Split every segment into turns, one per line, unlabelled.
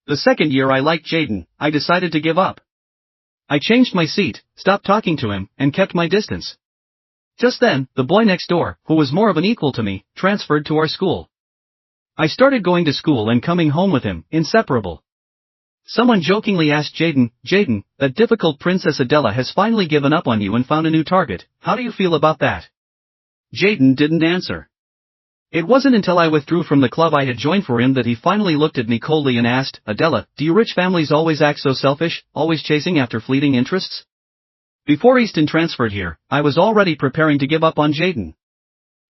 The second year I liked Jaden, I decided to give up. I changed my seat, stopped talking to him, and kept my distance. Just then, the boy next door, who was more of an equal to me, transferred to our school. I started going to school and coming home with him, inseparable. Someone jokingly asked Jaden, that difficult Princess Adela has finally given up on you and found a new target. How do you feel about that? Jaden didn't answer. It wasn't until I withdrew from the club I had joined for him that he finally looked at me coldly and asked, Adela, do you rich families always act so selfish, always chasing after fleeting interests? Before Easton transferred here, I was already preparing to give up on Jaden.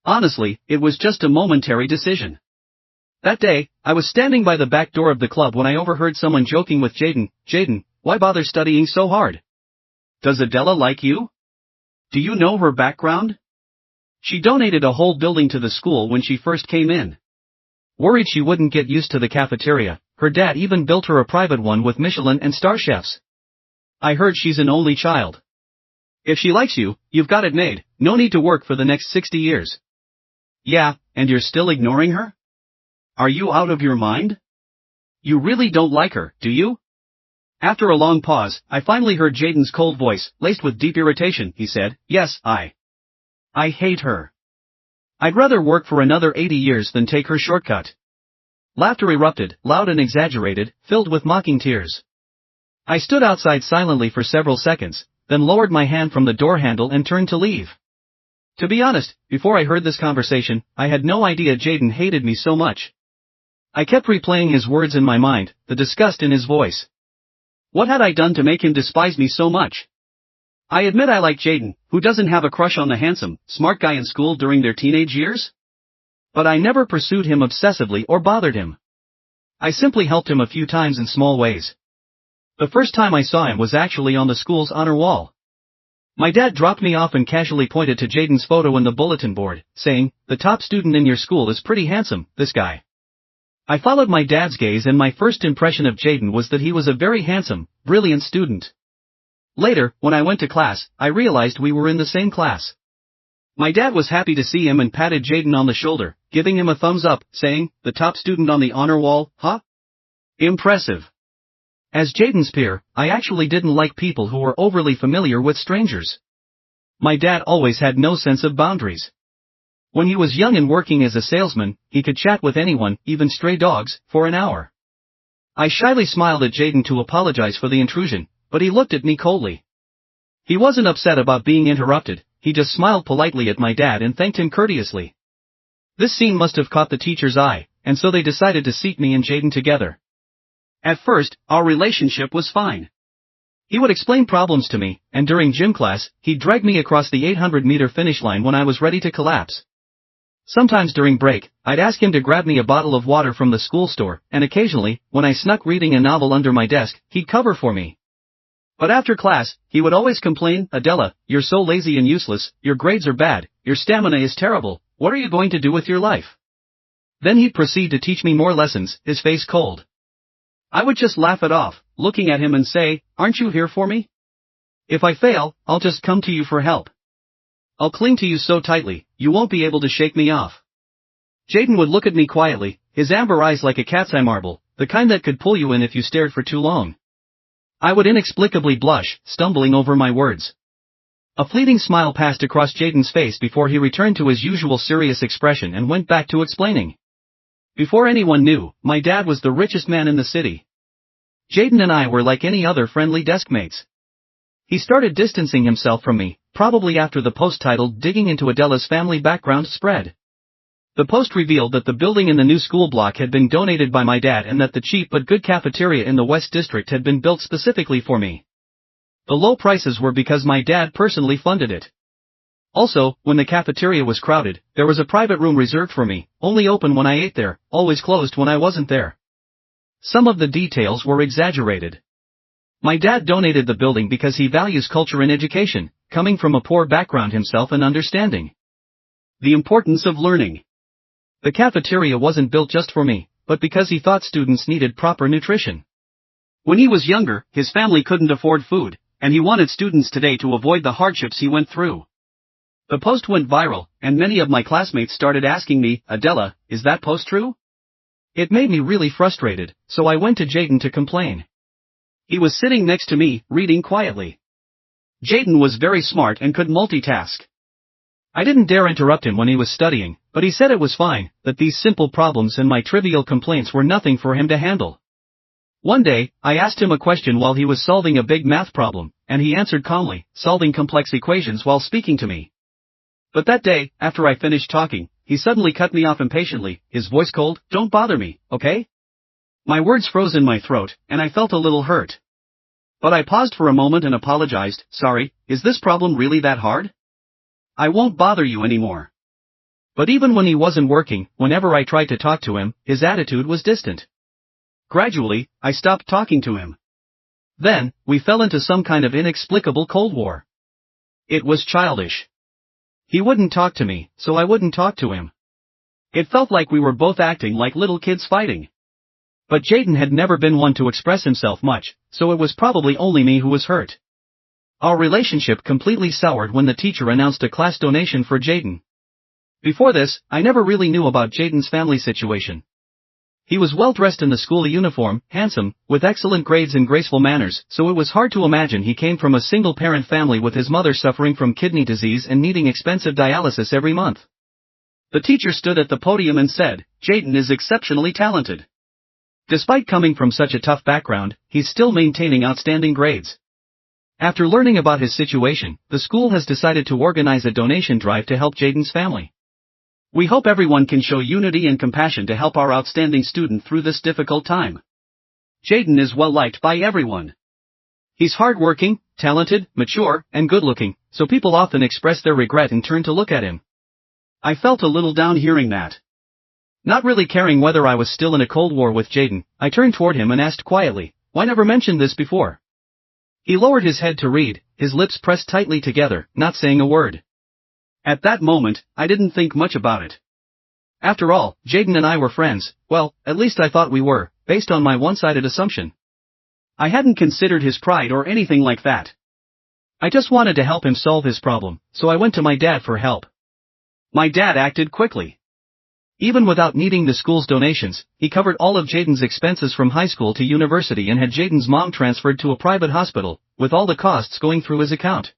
Honestly, it was just a momentary decision. That day, I was standing by the back door of the club when I overheard someone joking with Jaden, why bother studying so hard? Does Adela like you? Do you know her background? She donated a whole building to the school when she first came in. Worried she wouldn't get used to the cafeteria, her dad even built her a private one with Michelin and star chefs. I heard she's an only child. If she likes you, you've got it made, no need to work for the next 60 years. Yeah, and you're still ignoring her? Are you out of your mind? You really don't like her, do you? After a long pause, I finally heard Jaden's cold voice, laced with deep irritation. He said, yes, I hate her. I'd rather work for another 80 years than take her shortcut. Laughter erupted, loud and exaggerated, filled with mocking tears. I stood outside silently for several seconds, then lowered my hand from the door handle and turned to leave. To be honest, before I heard this conversation, I had no idea Jaden hated me so much. I kept replaying his words in my mind, the disgust in his voice. What had I done to make him despise me so much? I admit I like Jaden, who doesn't have a crush on the handsome, smart guy in school during their teenage years? But I never pursued him obsessively or bothered him. I simply helped him a few times in small ways. The first time I saw him was actually on the school's honor wall. My dad dropped me off and casually pointed to Jaden's photo in the bulletin board, saying, the top student in your school is pretty handsome, this guy. I followed my dad's gaze and my first impression of Jaden was that he was a very handsome, brilliant student. Later, when I went to class, I realized we were in the same class. My dad was happy to see him and patted Jaden on the shoulder, giving him a thumbs up, saying, the top student on the honor wall, huh? Impressive. As Jaden's peer, I actually didn't like people who were overly familiar with strangers. My dad always had no sense of boundaries. When he was young and working as a salesman, he could chat with anyone, even stray dogs, for an hour. I shyly smiled at Jaden to apologize for the intrusion, but he looked at me coldly. He wasn't upset about being interrupted, he just smiled politely at my dad and thanked him courteously. This scene must have caught the teacher's eye, and so they decided to seat me and Jaden together. At first, our relationship was fine. He would explain problems to me, and during gym class, he'd drag me across the 800-meter finish line when I was ready to collapse. Sometimes during break, I'd ask him to grab me a bottle of water from the school store, and occasionally, when I snuck reading a novel under my desk, he'd cover for me. But after class, he would always complain, Adela, you're so lazy and useless, your grades are bad, your stamina is terrible, what are you going to do with your life? Then he'd proceed to teach me more lessons, his face cold. I would just laugh it off, looking at him and say, aren't you here for me? If I fail, I'll just come to you for help. I'll cling to you so tightly, you won't be able to shake me off. Jaden would look at me quietly, his amber eyes like a cat's eye marble, the kind that could pull you in if you stared for too long. I would inexplicably blush, stumbling over my words. A fleeting smile passed across Jaden's face before he returned to his usual serious expression and went back to explaining. Before anyone knew, my dad was the richest man in the city. Jaden and I were like any other friendly desk mates. He started distancing himself from me, probably after the post titled Digging into Adela's Family Background spread. The post revealed that the building in the new school block had been donated by my dad and that the cheap but good cafeteria in the West District had been built specifically for me. The low prices were because my dad personally funded it. Also, when the cafeteria was crowded, there was a private room reserved for me, only open when I ate there, always closed when I wasn't there. Some of the details were exaggerated. My dad donated the building because he values culture and education, coming from a poor background himself and understanding the importance of learning. The cafeteria wasn't built just for me, but because he thought students needed proper nutrition. When he was younger, his family couldn't afford food, and he wanted students today to avoid the hardships he went through. The post went viral, and many of my classmates started asking me, Adela, is that post true? It made me really frustrated, so I went to Jaden to complain. He was sitting next to me, reading quietly. Jaden was very smart and could multitask. I didn't dare interrupt him when he was studying, but he said it was fine, that these simple problems and my trivial complaints were nothing for him to handle. One day, I asked him a question while he was solving a big math problem, and he answered calmly, solving complex equations while speaking to me. But that day, after I finished talking, he suddenly cut me off impatiently, his voice cold. "Don't bother me, okay?" My words froze in my throat, and I felt a little hurt. But I paused for a moment and apologized. "Sorry, is this problem really that hard? I won't bother you anymore." But even when he wasn't working, whenever I tried to talk to him, his attitude was distant. Gradually, I stopped talking to him. Then, we fell into some kind of inexplicable Cold War. It was childish. He wouldn't talk to me, so I wouldn't talk to him. It felt like we were both acting like little kids fighting. But Jaden had never been one to express himself much, so it was probably only me who was hurt. Our relationship completely soured when the teacher announced a class donation for Jaden. Before this, I never really knew about Jaden's family situation. He was well dressed in the school uniform, handsome, with excellent grades and graceful manners, so it was hard to imagine he came from a single-parent family with his mother suffering from kidney disease and needing expensive dialysis every month. The teacher stood at the podium and said, "Jaden is exceptionally talented. Despite coming from such a tough background, he's still maintaining outstanding grades." After learning about his situation, the school has decided to organize a donation drive to help Jaden's family. We hope everyone can show unity and compassion to help our outstanding student through this difficult time. Jaden is well liked by everyone. He's hardworking, talented, mature, and good-looking, so people often express their regret and turn to look at him. I felt a little down hearing that. Not really caring whether I was still in a Cold War with Jaden, I turned toward him and asked quietly, "Why never mentioned this before?" He lowered his head to read, his lips pressed tightly together, not saying a word. At that moment, I didn't think much about it. After all, Jaden and I were friends, well, at least I thought we were, based on my one-sided assumption. I hadn't considered his pride or anything like that. I just wanted to help him solve his problem, so I went to my dad for help. My dad acted quickly. Even without needing the school's donations, he covered all of Jaden's expenses from high school to university and had Jaden's mom transferred to a private hospital, with all the costs going through his account.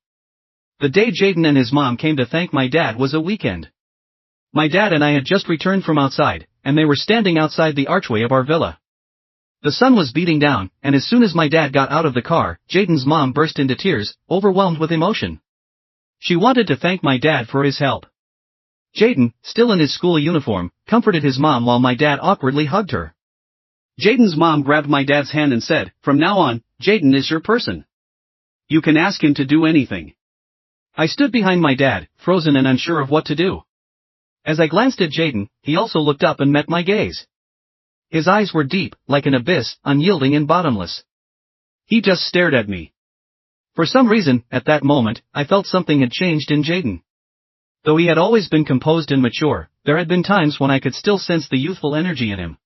The day Jaden and his mom came to thank my dad was a weekend. My dad and I had just returned from outside, and they were standing outside the archway of our villa. The sun was beating down, and as soon as my dad got out of the car, Jaden's mom burst into tears, overwhelmed with emotion. She wanted to thank my dad for his help. Jaden, still in his school uniform, comforted his mom while my dad awkwardly hugged her. Jaden's mom grabbed my dad's hand and said, "From now on, Jaden is your person. You can ask him to do anything." I stood behind my dad, frozen and unsure of what to do. As I glanced at Jaden, he also looked up and met my gaze. His eyes were deep, like an abyss, unyielding and bottomless. He just stared at me. For some reason, at that moment, I felt something had changed in Jaden. Though he had always been composed and mature, there had been times when I could still sense the youthful energy in him.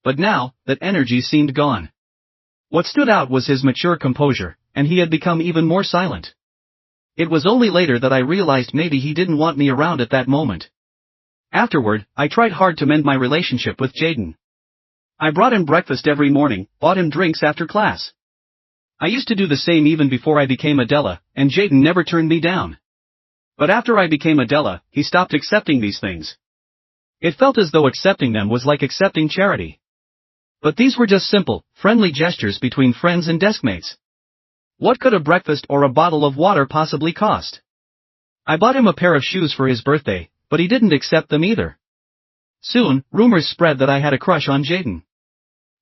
But now, that energy seemed gone. What stood out was his mature composure, and he had become even more silent. It was only later that I realized maybe he didn't want me around at that moment. Afterward, I tried hard to mend my relationship with Jaden. I brought him breakfast every morning, bought him drinks after class. I used to do the same even before I became Adela, and Jaden never turned me down. But after I became Adela, he stopped accepting these things. It felt as though accepting them was like accepting charity. But these were just simple, friendly gestures between friends and deskmates. What could a breakfast or a bottle of water possibly cost? I bought him a pair of shoes for his birthday, but he didn't accept them either. Soon, rumors spread that I had a crush on Jaden.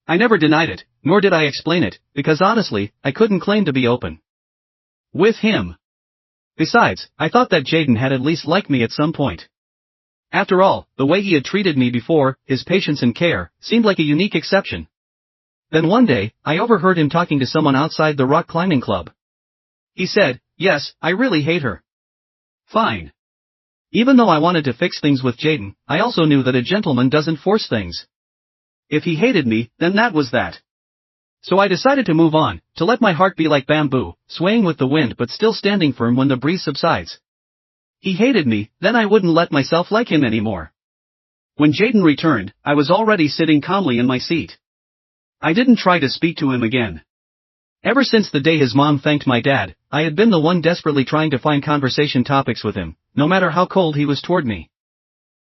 I never denied it, nor did I explain it, because honestly, I couldn't claim to be open with him. Besides, I thought that Jaden had at least liked me at some point. After all, the way he had treated me before, his patience and care, seemed like a unique exception. Then one day, I overheard him talking to someone outside the rock climbing club. He said, "Yes, I really hate her." Fine. Even though I wanted to fix things with Jaden, I also knew that a gentleman doesn't force things. If he hated me, then that was that. So I decided to move on, to let my heart be like bamboo, swaying with the wind but still standing firm when the breeze subsides. He hated me, then I wouldn't let myself like him anymore. When Jaden returned, I was already sitting calmly in my seat. I didn't try to speak to him again. Ever since the day his mom thanked my dad, I had been the one desperately trying to find conversation topics with him, no matter how cold he was toward me.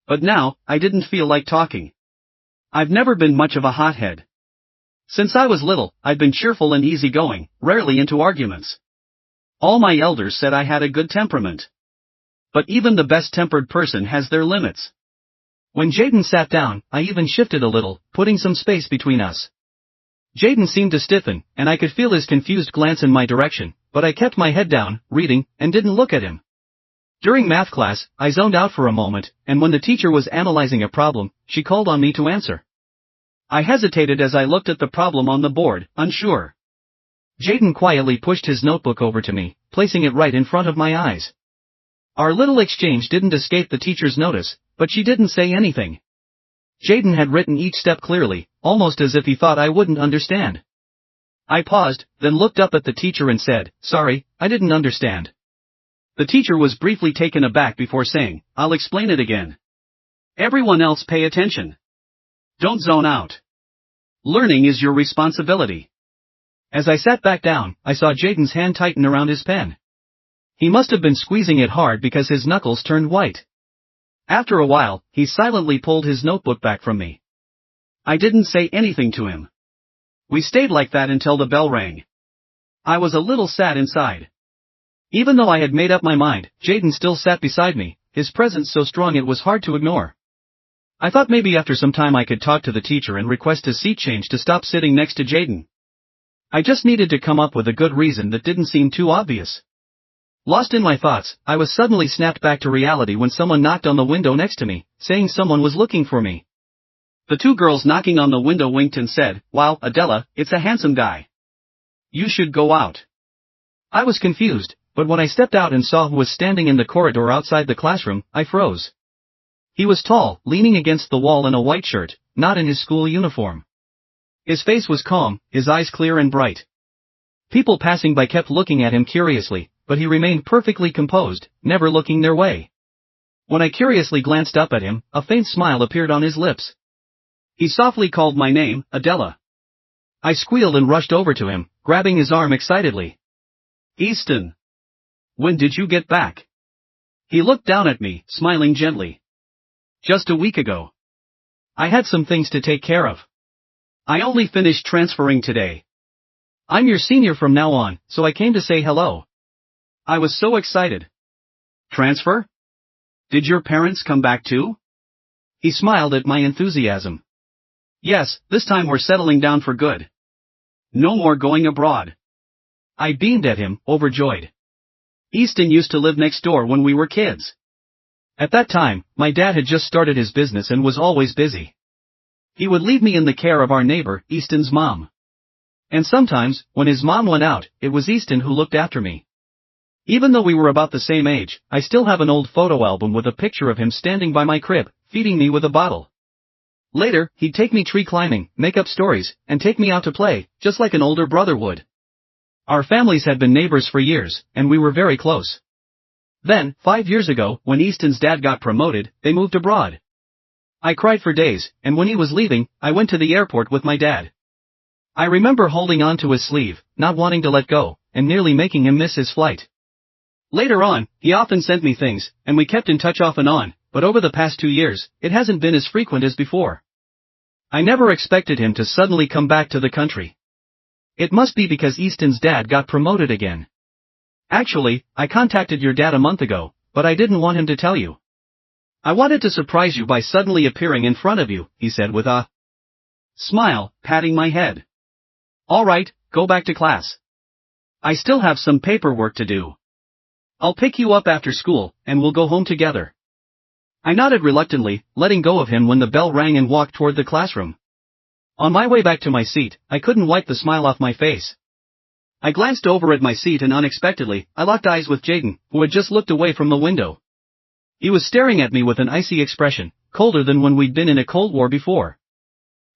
But now, I didn't feel like talking. I've never been much of a hothead. Since I was little, I'd been cheerful and easygoing, rarely into arguments. All my elders said I had a good temperament. But even the best-tempered person has their limits. When Jaden sat down, I even shifted a little, putting some space between us. Jaden seemed to stiffen, and I could feel his confused glance in my direction, but I kept my head down, reading, and didn't look at him. During math class, I zoned out for a moment, and when the teacher was analyzing a problem, she called on me to answer. I hesitated as I looked at the problem on the board, unsure. Jaden quietly pushed his notebook over to me, placing it right in front of my eyes. Our little exchange didn't escape the teacher's notice, but she didn't say anything. Jaden had written each step clearly, almost as if he thought I wouldn't understand. I paused, then looked up at the teacher and said, "Sorry, I didn't understand." The teacher was briefly taken aback before saying, "I'll explain it again. Everyone else pay attention. Don't zone out. Learning is your responsibility." As I sat back down, I saw Jaden's hand tighten around his pen. He must have been squeezing it hard because his knuckles turned white. After a while, he silently pulled his notebook back from me. I didn't say anything to him. We stayed like that until the bell rang. I was a little sad inside. Even though I had made up my mind, Jaden still sat beside me, his presence so strong it was hard to ignore. I thought maybe after some time I could talk to the teacher and request a seat change to stop sitting next to Jaden. I just needed to come up with a good reason that didn't seem too obvious. Lost in my thoughts, I was suddenly snapped back to reality when someone knocked on the window next to me, saying someone was looking for me. The two girls knocking on the window winked and said, "Wow, Adela, it's a handsome guy. You should go out." I was confused, but when I stepped out and saw who was standing in the corridor outside the classroom, I froze. He was tall, leaning against the wall in a white shirt, not in his school uniform. His face was calm, his eyes clear and bright. People passing by kept looking at him curiously, but he remained perfectly composed, never looking their way. When I curiously glanced up at him, a faint smile appeared on his lips. He softly called my name, Adela. I squealed and rushed over to him, grabbing his arm excitedly. "Easton! When did you get back?" He looked down at me, smiling gently. "Just a week ago. I had some things to take care of. I only finished transferring today. I'm your senior from now on, so I came to say hello." I was so excited. "Transfer? Did your parents come back too?" He smiled at my enthusiasm. "Yes, this time we're settling down for good. No more going abroad." I beamed at him, overjoyed. Easton used to live next door when we were kids. At that time, my dad had just started his business and was always busy. He would leave me in the care of our neighbor, Easton's mom. And sometimes, when his mom went out, it was Easton who looked after me. Even though we were about the same age, I still have an old photo album with a picture of him standing by my crib, feeding me with a bottle. Later, he'd take me tree climbing, make up stories, and take me out to play, just like an older brother would. Our families had been neighbors for years, and we were very close. Then, 5 years ago, when Easton's dad got promoted, they moved abroad. I cried for days, and when he was leaving, I went to the airport with my dad. I remember holding on to his sleeve, not wanting to let go, and nearly making him miss his flight. Later on, he often sent me things, and we kept in touch off and on, but over the past 2 years, it hasn't been as frequent as before. I never expected him to suddenly come back to the country. It must be because Easton's dad got promoted again. "Actually, I contacted your dad a month ago, but I didn't want him to tell you. I wanted to surprise you by suddenly appearing in front of you," he said with a smile, patting my head. "All right, go back to class. I still have some paperwork to do. I'll pick you up after school, and we'll go home together." I nodded reluctantly, letting go of him when the bell rang and walked toward the classroom. On my way back to my seat, I couldn't wipe the smile off my face. I glanced over at my seat and unexpectedly, I locked eyes with Jaden, who had just looked away from the window. He was staring at me with an icy expression, colder than when we'd been in a Cold War before.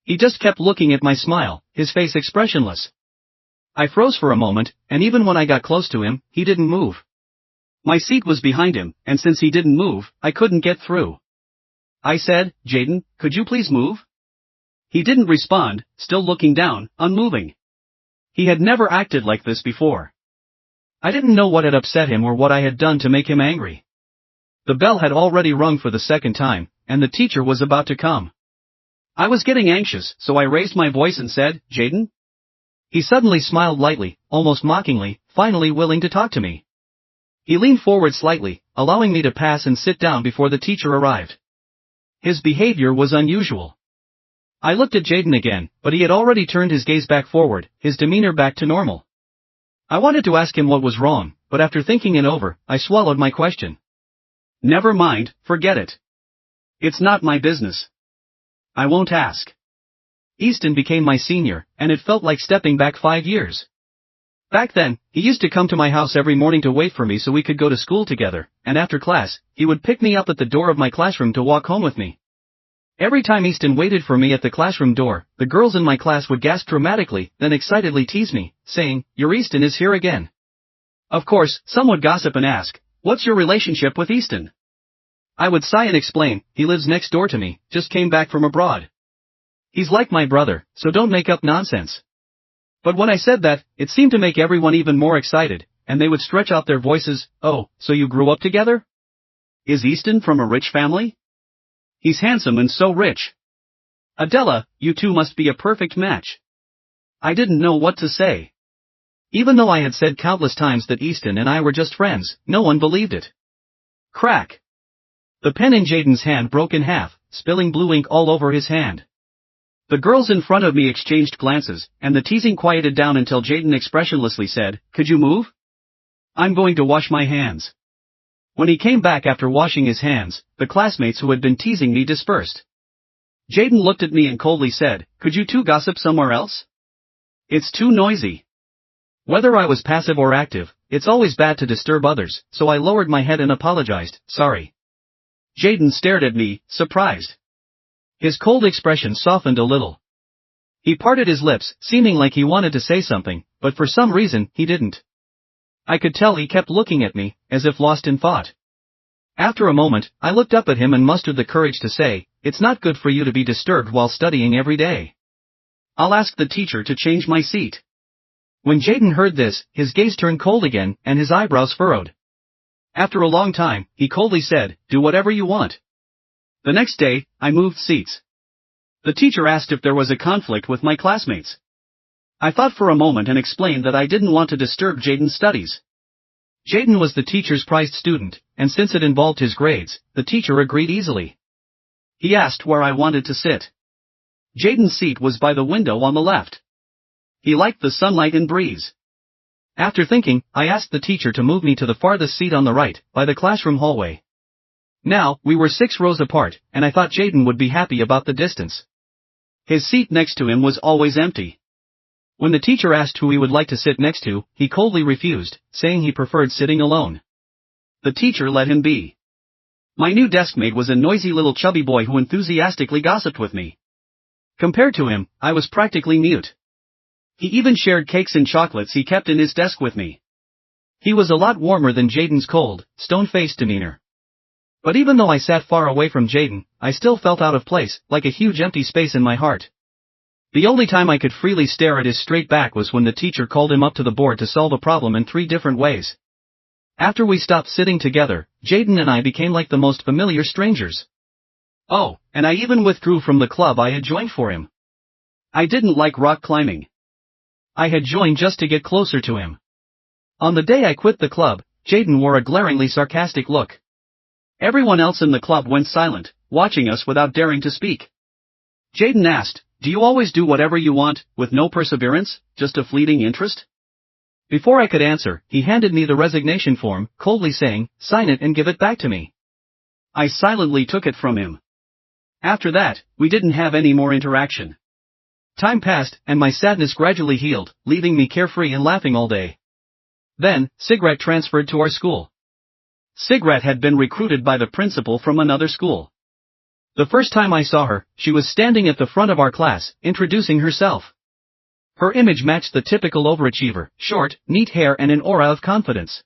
He just kept looking at my smile, his face expressionless. I froze for a moment, and even when I got close to him, he didn't move. My seat was behind him, and since he didn't move, I couldn't get through. I said, Jaden, could you please move? He didn't respond, still looking down, unmoving. He had never acted like this before. I didn't know what had upset him or what I had done to make him angry. The bell had already rung for the second time, and the teacher was about to come. I was getting anxious, so I raised my voice and said, Jaden? He suddenly smiled lightly, almost mockingly, finally willing to talk to me. He leaned forward slightly, allowing me to pass and sit down before the teacher arrived. His behavior was unusual. I looked at Jaden again, but he had already turned his gaze back forward, his demeanor back to normal. I wanted to ask him what was wrong, but after thinking it over, I swallowed my question. Never mind, forget it. It's not my business. I won't ask. Easton became my senior, and it felt like stepping back 5 years. Back then, he used to come to my house every morning to wait for me so we could go to school together, and after class, he would pick me up at the door of my classroom to walk home with me. Every time Easton waited for me at the classroom door, the girls in my class would gasp dramatically, then excitedly tease me, saying, Your Easton is here again. Of course, some would gossip and ask, What's your relationship with Easton? I would sigh and explain, he lives next door to me, just came back from abroad. He's like my brother, so don't make up nonsense. But when I said that, it seemed to make everyone even more excited, and they would stretch out their voices, Oh, so you grew up together? Is Easton from a rich family? He's handsome and so rich. Adela, you two must be a perfect match. I didn't know what to say. Even though I had said countless times that Easton and I were just friends, no one believed it. Crack. The pen in Jaden's hand broke in half, spilling blue ink all over his hand. The girls in front of me exchanged glances, and the teasing quieted down until Jaden expressionlessly said, Could you move? I'm going to wash my hands. When he came back after washing his hands, the classmates who had been teasing me dispersed. Jaden looked at me and coldly said, Could you two gossip somewhere else? It's too noisy. Whether I was passive or active, it's always bad to disturb others, so I lowered my head and apologized, Sorry. Jaden stared at me, surprised. His cold expression softened a little. He parted his lips, seeming like he wanted to say something, but for some reason, he didn't. I could tell he kept looking at me, as if lost in thought. After a moment, I looked up at him and mustered the courage to say, It's not good for you to be disturbed while studying every day. I'll ask the teacher to change my seat. When Jaden heard this, his gaze turned cold again, and his eyebrows furrowed. After a long time, he coldly said, Do whatever you want. The next day, I moved seats. The teacher asked if there was a conflict with my classmates. I thought for a moment and explained that I didn't want to disturb Jaden's studies. Jaden was the teacher's prized student, and since it involved his grades, the teacher agreed easily. He asked where I wanted to sit. Jaden's seat was by the window on the left. He liked the sunlight and breeze. After thinking, I asked the teacher to move me to the farthest seat on the right, by the classroom hallway. Now, we were 6 rows apart, and I thought Jaden would be happy about the distance. His seat next to him was always empty. When the teacher asked who he would like to sit next to, he coldly refused, saying he preferred sitting alone. The teacher let him be. My new deskmate was a noisy little chubby boy who enthusiastically gossiped with me. Compared to him, I was practically mute. He even shared cakes and chocolates he kept in his desk with me. He was a lot warmer than Jaden's cold, stone-faced demeanor. But even though I sat far away from Jaden, I still felt out of place, like a huge empty space in my heart. The only time I could freely stare at his straight back was when the teacher called him up to the board to solve a problem in 3 different ways. After we stopped sitting together, Jaden and I became like the most familiar strangers. Oh, and I even withdrew from the club I had joined for him. I didn't like rock climbing. I had joined just to get closer to him. On the day I quit the club, Jaden wore a glaringly sarcastic look. Everyone else in the club went silent, watching us without daring to speak. Jaden asked, Do you always do whatever you want, with no perseverance, just a fleeting interest? Before I could answer, he handed me the resignation form, coldly saying, Sign it and give it back to me. I silently took it from him. After that, we didn't have any more interaction. Time passed, and my sadness gradually healed, leaving me carefree and laughing all day. Then, Sigrat transferred to our school. Sigrat had been recruited by the principal from another school. The first time I saw her, she was standing at the front of our class, introducing herself. Her image matched the typical overachiever, short, neat hair and an aura of confidence.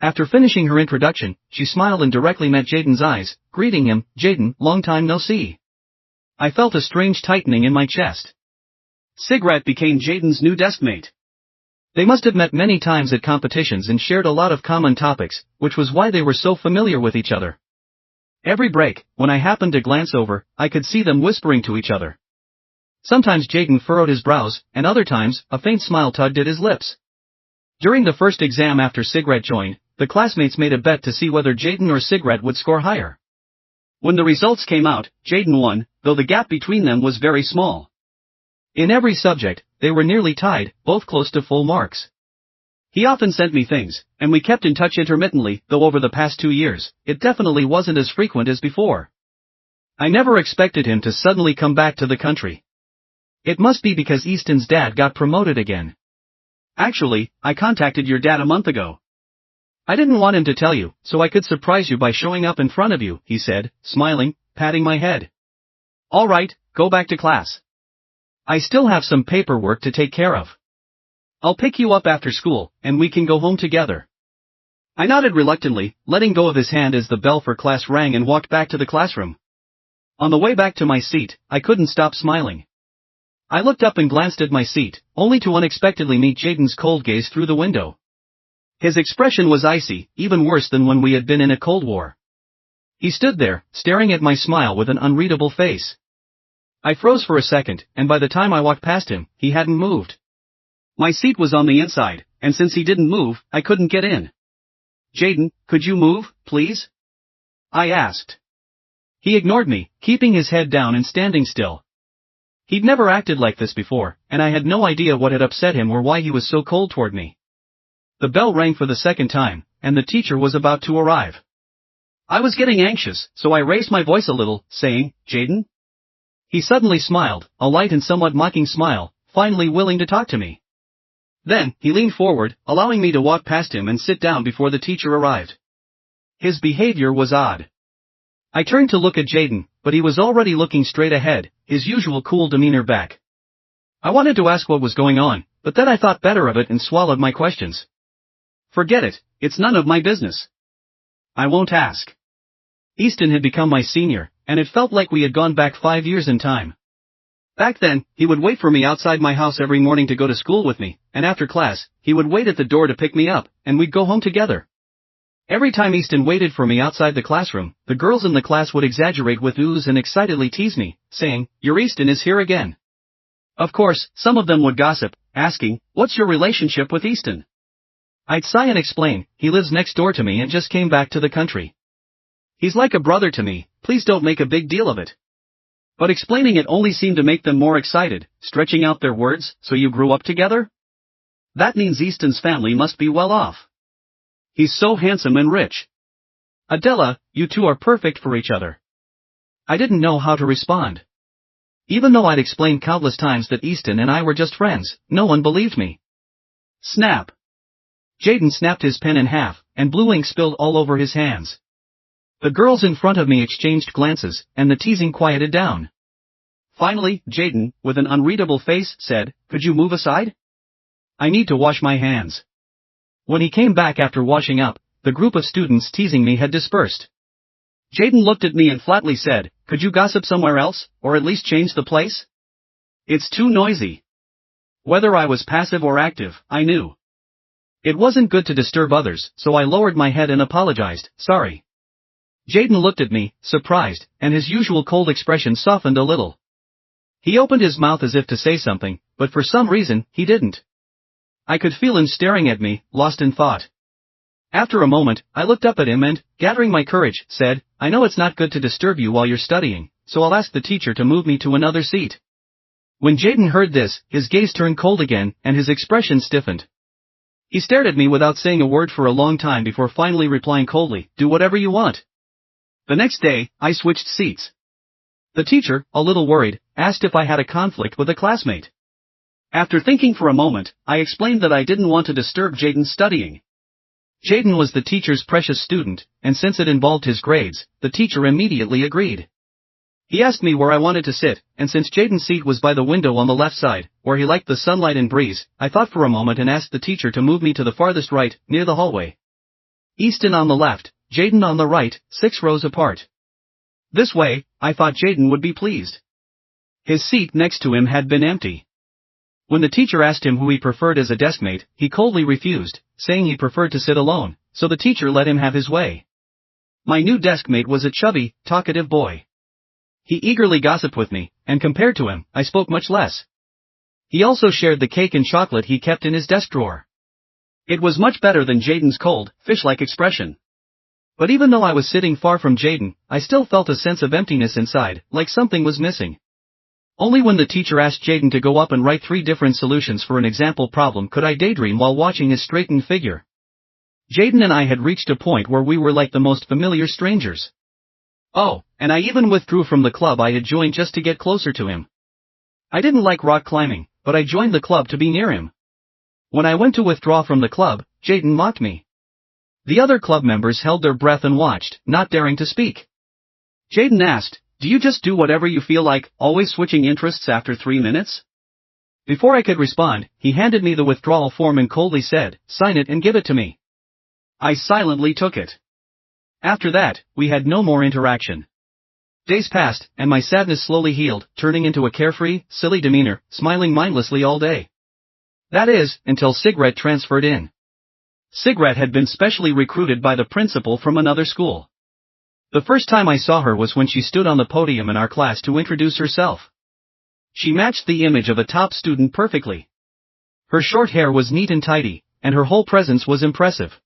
After finishing her introduction, she smiled and directly met Jaden's eyes, greeting him, "Jaden, long time no see." I felt a strange tightening in my chest. Cigarette became Jaden's new deskmate. They must have met many times at competitions and shared a lot of common topics, which was why they were so familiar with each other. Every break, when I happened to glance over, I could see them whispering to each other. Sometimes Jaden furrowed his brows, and other times, a faint smile tugged at his lips. During the first exam after Cigarette joined, the classmates made a bet to see whether Jaden or Cigarette would score higher. When the results came out, Jaden won, though the gap between them was very small. In every subject, they were nearly tied, both close to full marks. He often sent me things, and we kept in touch intermittently, though over the past 2 years, it definitely wasn't as frequent as before. I never expected him to suddenly come back to the country. It must be because Easton's dad got promoted again. Actually, I contacted your dad a month ago. I didn't want him to tell you, so I could surprise you by showing up in front of you, he said, smiling, patting my head. All right, go back to class. I still have some paperwork to take care of. I'll pick you up after school, and we can go home together. I nodded reluctantly, letting go of his hand as the bell for class rang and walked back to the classroom. On the way back to my seat, I couldn't stop smiling. I looked up and glanced at my seat, only to unexpectedly meet Jaden's cold gaze through the window. His expression was icy, even worse than when we had been in a Cold War. He stood there, staring at my smile with an unreadable face. I froze for a second, and by the time I walked past him, he hadn't moved. My seat was on the inside, and since he didn't move, I couldn't get in. Jaden, could you move, please? I asked. He ignored me, keeping his head down and standing still. He'd never acted like this before, and I had no idea what had upset him or why he was so cold toward me. The bell rang for the second time, and the teacher was about to arrive. I was getting anxious, so I raised my voice a little, saying, "Jaden?" He suddenly smiled, a light and somewhat mocking smile, finally willing to talk to me. Then, he leaned forward, allowing me to walk past him and sit down before the teacher arrived. His behavior was odd. I turned to look at Jaden, but he was already looking straight ahead, his usual cool demeanor back. I wanted to ask what was going on, but then I thought better of it and swallowed my questions. Forget it, it's none of my business. I won't ask. Easton had become my senior, and it felt like we had gone back 5 years in time. Back then, he would wait for me outside my house every morning to go to school with me, and after class, he would wait at the door to pick me up, and we'd go home together. Every time Easton waited for me outside the classroom, the girls in the class would exaggerate with oohs and excitedly tease me, saying, "Your Easton is here again." Of course, some of them would gossip, asking, "What's your relationship with Easton?" I'd sigh and explain, "He lives next door to me and just came back to the country. He's like a brother to me, please don't make a big deal of it." But explaining it only seemed to make them more excited, stretching out their words, "So you grew up together? That means Easton's family must be well off. He's so handsome and rich. Adela, you two are perfect for each other." I didn't know how to respond. Even though I'd explained countless times that Easton and I were just friends, no one believed me. Snap. Jaden snapped his pen in half, and blue ink spilled all over his hands. The girls in front of me exchanged glances, and the teasing quieted down. Finally, Jaden, with an unreadable face, said, "Could you move aside? I need to wash my hands." When he came back after washing up, the group of students teasing me had dispersed. Jaden looked at me and flatly said, "Could you gossip somewhere else, or at least change the place? It's too noisy." Whether I was passive or active, I knew. It wasn't good to disturb others, so I lowered my head and apologized, "Sorry." Jaden looked at me, surprised, and his usual cold expression softened a little. He opened his mouth as if to say something, but for some reason, he didn't. I could feel him staring at me, lost in thought. After a moment, I looked up at him and, gathering my courage, said, "I know it's not good to disturb you while you're studying, so I'll ask the teacher to move me to another seat." When Jaden heard this, his gaze turned cold again, and his expression stiffened. He stared at me without saying a word for a long time before finally replying coldly, "Do whatever you want." The next day, I switched seats. The teacher, a little worried, asked if I had a conflict with a classmate. After thinking for a moment, I explained that I didn't want to disturb Jaden's studying. Jaden was the teacher's precious student, and since it involved his grades, the teacher immediately agreed. He asked me where I wanted to sit, and since Jaden's seat was by the window on the left side, where he liked the sunlight and breeze, I thought for a moment and asked the teacher to move me to the farthest right, near the hallway. Easton on the left, Jaden on the right, 6 rows apart. This way, I thought Jaden would be pleased. His seat next to him had been empty. When the teacher asked him who he preferred as a deskmate, he coldly refused, saying he preferred to sit alone, so the teacher let him have his way. My new deskmate was a chubby, talkative boy. He eagerly gossiped with me, and compared to him, I spoke much less. He also shared the cake and chocolate he kept in his desk drawer. It was much better than Jaden's cold, fish-like expression. But even though I was sitting far from Jaden, I still felt a sense of emptiness inside, like something was missing. Only when the teacher asked Jaden to go up and write 3 different solutions for an example problem could I daydream while watching his straightened figure. Jaden and I had reached a point where we were like the most familiar strangers. Oh, and I even withdrew from the club I had joined just to get closer to him. I didn't like rock climbing, but I joined the club to be near him. When I went to withdraw from the club, Jaden mocked me. The other club members held their breath and watched, not daring to speak. Jaden asked, "Do you just do whatever you feel like, always switching interests after 3 minutes?" Before I could respond, he handed me the withdrawal form and coldly said, "Sign it and give it to me." I silently took it. After that, we had no more interaction. Days passed, and my sadness slowly healed, turning into a carefree, silly demeanor, smiling mindlessly all day. That is, until Cigarette transferred in. Cigarette had been specially recruited by the principal from another school. The first time I saw her was when she stood on the podium in our class to introduce herself. She matched the image of a top student perfectly. Her short hair was neat and tidy, and her whole presence was impressive.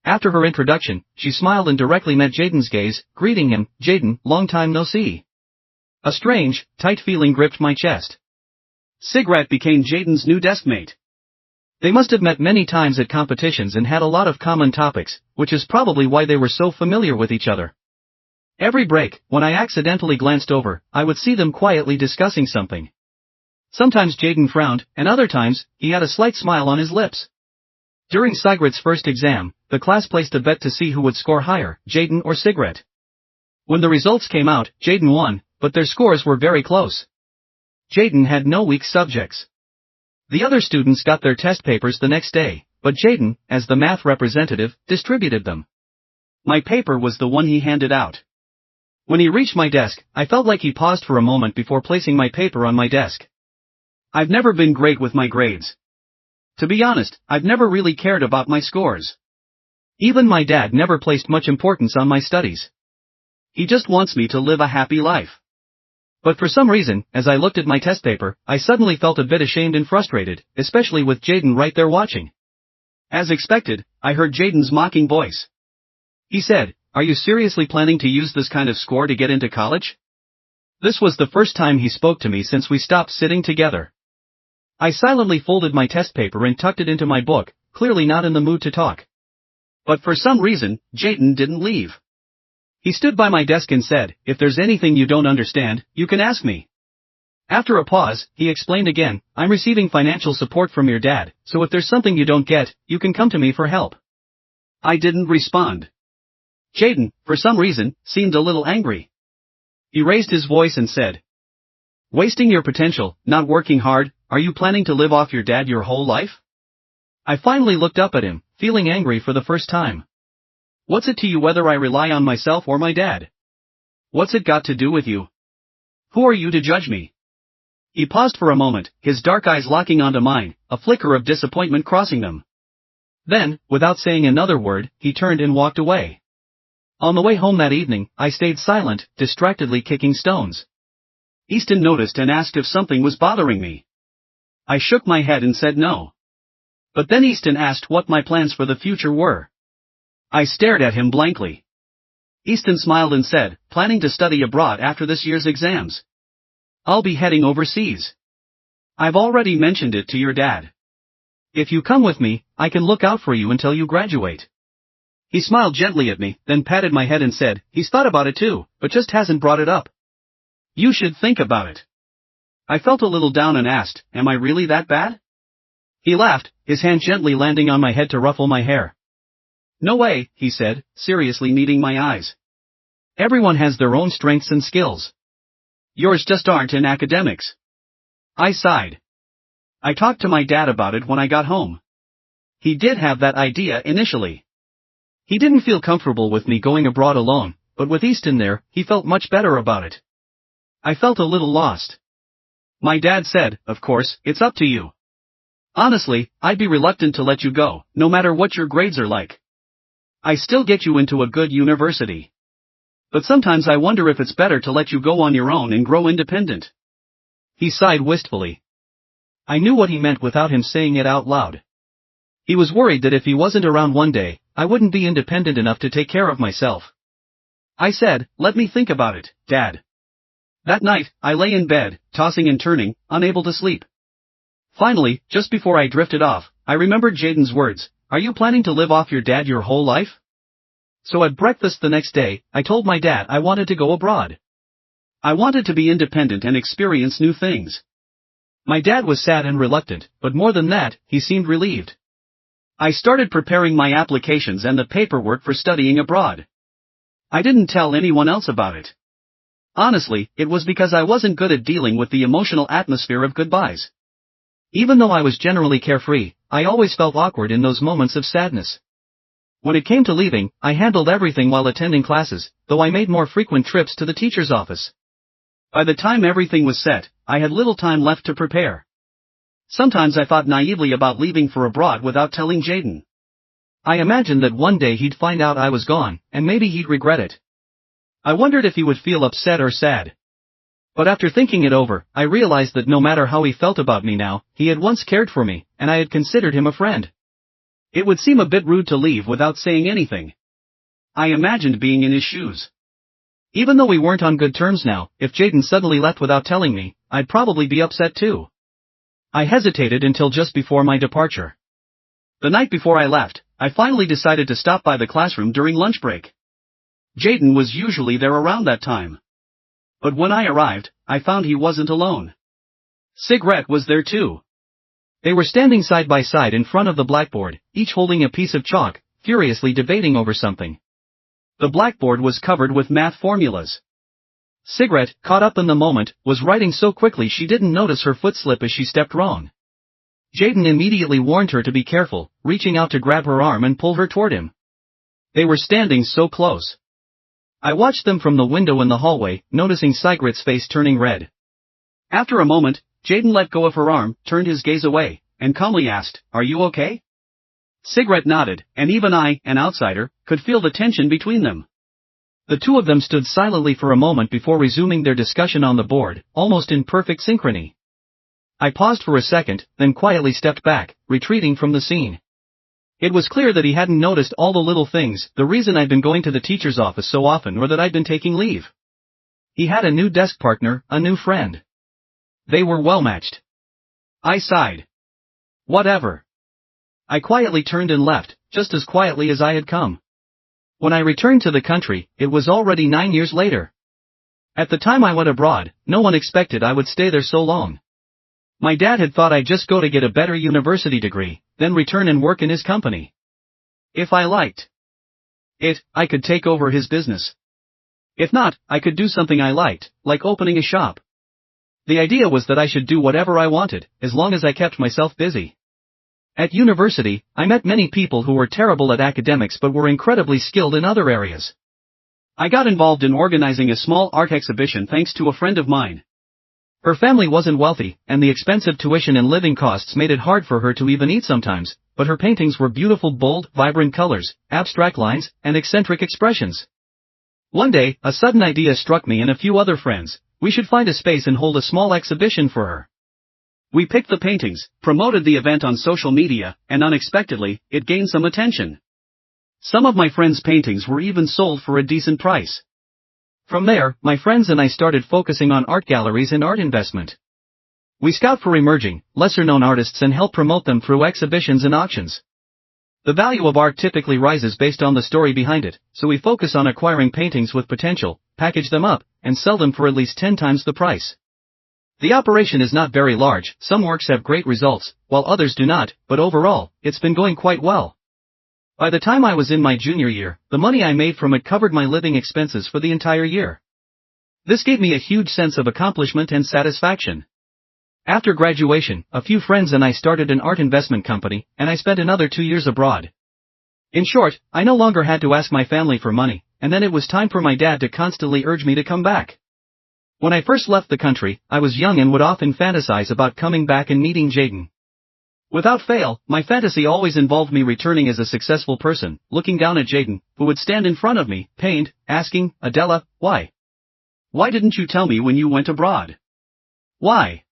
After her introduction, she smiled and directly met Jaden's gaze, greeting him, "Jaden, long time no see." A strange, tight feeling gripped my chest. Cigarette became Jaden's new deskmate. They must have met many times at competitions and had a lot of common topics, which is probably why they were so familiar with each other. Every break, when I accidentally glanced over, I would see them quietly discussing something. Sometimes Jaden frowned, and other times, he had a slight smile on his lips. During Cigarette's first exam, the class placed a bet to see who would score higher, Jaden or Cigarette. When the results came out, Jaden won, but their scores were very close. Jaden had no weak subjects. The other students got their test papers the next day, but Jaden, as the math representative, distributed them. My paper was the one he handed out. When he reached my desk, I felt like he paused for a moment before placing my paper on my desk. I've never been great with my grades. To be honest, I've never really cared about my scores. Even my dad never placed much importance on my studies. He just wants me to live a happy life. But for some reason, as I looked at my test paper, I suddenly felt a bit ashamed and frustrated, especially with Jaden right there watching. As expected, I heard Jaden's mocking voice. He said, "Are you seriously planning to use this kind of score to get into college?" This was the first time he spoke to me since we stopped sitting together. I silently folded my test paper and tucked it into my book, clearly not in the mood to talk. But for some reason, Jaden didn't leave. He stood by my desk and said, "If there's anything you don't understand, you can ask me." After a pause, he explained again, "I'm receiving financial support from your dad, so if there's something you don't get, you can come to me for help." I didn't respond. Jaden, for some reason, seemed a little angry. He raised his voice and said, "Wasting your potential, not working hard, are you planning to live off your dad your whole life?" I finally looked up at him, feeling angry for the first time. What's it to you whether I rely on myself or my dad? What's it got to do with you? Who are you to judge me? He paused for a moment, his dark eyes locking onto mine, a flicker of disappointment crossing them. Then, without saying another word, he turned and walked away. On the way home that evening, I stayed silent, distractedly kicking stones. Easton noticed and asked if something was bothering me. I shook my head and said no. But then Easton asked what my plans for the future were. I stared at him blankly. Easton smiled and said, "Planning to study abroad after this year's exams. I'll be heading overseas. I've already mentioned it to your dad. If you come with me, I can look out for you until you graduate." He smiled gently at me, then patted my head and said, "He's thought about it too, but just hasn't brought it up. You should think about it." I felt a little down and asked, "Am I really that bad?" He laughed, his hand gently landing on my head to ruffle my hair. "No way," he said, seriously meeting my eyes. "Everyone has their own strengths and skills. Yours just aren't in academics." I sighed. I talked to my dad about it when I got home. He did have that idea initially. He didn't feel comfortable with me going abroad alone, but with Easton there, he felt much better about it. I felt a little lost. My dad said, "Of course, it's up to you. Honestly, I'd be reluctant to let you go, no matter what your grades are like. I still get you into a good university. But sometimes I wonder if it's better to let you go on your own and grow independent." He sighed wistfully. I knew what he meant without him saying it out loud. He was worried that if he wasn't around one day, I wouldn't be independent enough to take care of myself. I said, "Let me think about it, Dad." That night, I lay in bed, tossing and turning, unable to sleep. Finally, just before I drifted off, I remembered Jaden's words, "Are you planning to live off your dad your whole life?" So at breakfast the next day, I told my dad I wanted to go abroad. I wanted to be independent and experience new things. My dad was sad and reluctant, but more than that, he seemed relieved. I started preparing my applications and the paperwork for studying abroad. I didn't tell anyone else about it. Honestly, it was because I wasn't good at dealing with the emotional atmosphere of goodbyes. Even though I was generally carefree, I always felt awkward in those moments of sadness. When it came to leaving, I handled everything while attending classes, though I made more frequent trips to the teacher's office. By the time everything was set, I had little time left to prepare. Sometimes I thought naively about leaving for abroad without telling Jaden. I imagined that one day he'd find out I was gone, and maybe he'd regret it. I wondered if he would feel upset or sad. But after thinking it over, I realized that no matter how he felt about me now, he had once cared for me, and I had considered him a friend. It would seem a bit rude to leave without saying anything. I imagined being in his shoes. Even though we weren't on good terms now, if Jaden suddenly left without telling me, I'd probably be upset too. I hesitated until just before my departure. The night before I left, I finally decided to stop by the classroom during lunch break. Jaden was usually there around that time. But when I arrived, I found he wasn't alone. Cigarette was there too. They were standing side by side in front of the blackboard, each holding a piece of chalk, furiously debating over something. The blackboard was covered with math formulas. Cigarette, caught up in the moment, was writing so quickly she didn't notice her foot slip as she stepped wrong. Jaden immediately warned her to be careful, reaching out to grab her arm and pull her toward him. They were standing so close. I watched them from the window in the hallway, noticing Cigarette's face turning red. After a moment, Jaden let go of her arm, turned his gaze away, and calmly asked, "Are you okay?" Cigarette nodded, and even I, an outsider, could feel the tension between them. The two of them stood silently for a moment before resuming their discussion on the board, almost in perfect synchrony. I paused for a second, then quietly stepped back, retreating from the scene. It was clear that he hadn't noticed all the little things, the reason I'd been going to the teacher's office so often or that I'd been taking leave. He had a new desk partner, a new friend. They were well matched. I sighed. Whatever. I quietly turned and left, just as quietly as I had come. When I returned to the country, it was already 9 years later. At the time I went abroad, no one expected I would stay there so long. My dad had thought I'd just go to get a better university degree, then return and work in his company. If I liked it, I could take over his business. If not, I could do something I liked, like opening a shop. The idea was that I should do whatever I wanted, as long as I kept myself busy. At university, I met many people who were terrible at academics but were incredibly skilled in other areas. I got involved in organizing a small art exhibition thanks to a friend of mine. Her family wasn't wealthy, and the expensive tuition and living costs made it hard for her to even eat sometimes, but her paintings were beautiful, bold, vibrant colors, abstract lines, and eccentric expressions. One day, a sudden idea struck me and a few other friends: we should find a space and hold a small exhibition for her. We picked the paintings, promoted the event on social media, and unexpectedly, it gained some attention. Some of my friends' paintings were even sold for a decent price. From there, my friends and I started focusing on art galleries and art investment. We scout for emerging, lesser-known artists and help promote them through exhibitions and auctions. The value of art typically rises based on the story behind it, so we focus on acquiring paintings with potential, package them up, and sell them for at least 10 times the price. The operation is not very large, some works have great results, while others do not, but overall, it's been going quite well. By the time I was in my junior year, the money I made from it covered my living expenses for the entire year. This gave me a huge sense of accomplishment and satisfaction. After graduation, a few friends and I started an art investment company, and I spent another 2 years abroad. In short, I no longer had to ask my family for money, and then it was time for my dad to constantly urge me to come back. When I first left the country, I was young and would often fantasize about coming back and meeting Jaden. Without fail, my fantasy always involved me returning as a successful person, looking down at Jaden, who would stand in front of me, pained, asking, "Adela, why? Why didn't you tell me when you went abroad? Why?"